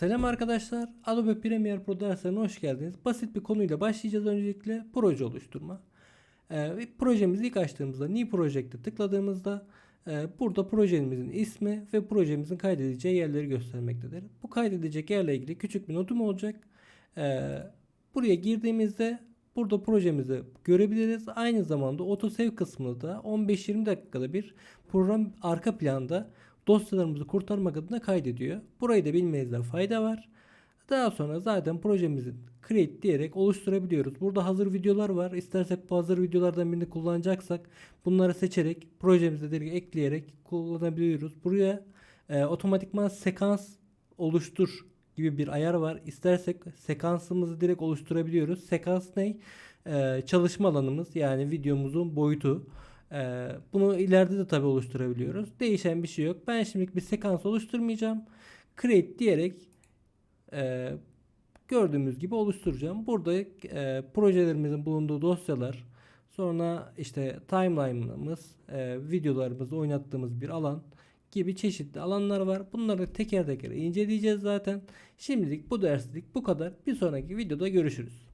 Selam arkadaşlar. Adobe Premiere Pro derslerine hoş geldiniz. Basit bir konuyla başlayacağız öncelikle. Proje oluşturma. Ve projemizi ilk açtığımızda New Project'e tıkladığımızda burada projemizin ismi ve projemizin kaydedileceği yerleri göstermektedir. Bu kaydedilecek yerle ilgili küçük bir notum olacak. E, Buraya girdiğimizde burada projemizi görebiliriz. Aynı zamanda autosave kısmında da 15-20 dakikada bir program arka planda dosyalarımızı kurtarmak adına kaydediyor. Burayı da bilmenizde fayda var. Daha sonra zaten projemizi create diyerek oluşturabiliyoruz. Burada hazır videolar var. İstersek bu hazır videolardan birini kullanacaksak bunları seçerek projemize direkt ekleyerek kullanabiliyoruz. Buraya otomatikman sekans oluştur gibi bir ayar var. İstersek sekansımızı direkt oluşturabiliyoruz. Sekans ne? Çalışma alanımız, yani videomuzun boyutu. Bunu ileride de tabi oluşturabiliyoruz. Değişen bir şey yok. Ben şimdilik bir sekans oluşturmayacağım. Create diyerek e, gördüğümüz gibi oluşturacağım. Burada projelerimizin bulunduğu dosyalar, sonra işte timeline'ımız, videolarımızı oynattığımız bir alan gibi çeşitli alanlar var. Bunları teker teker inceleyeceğiz zaten. Şimdilik bu derslik bu kadar. Bir sonraki videoda görüşürüz.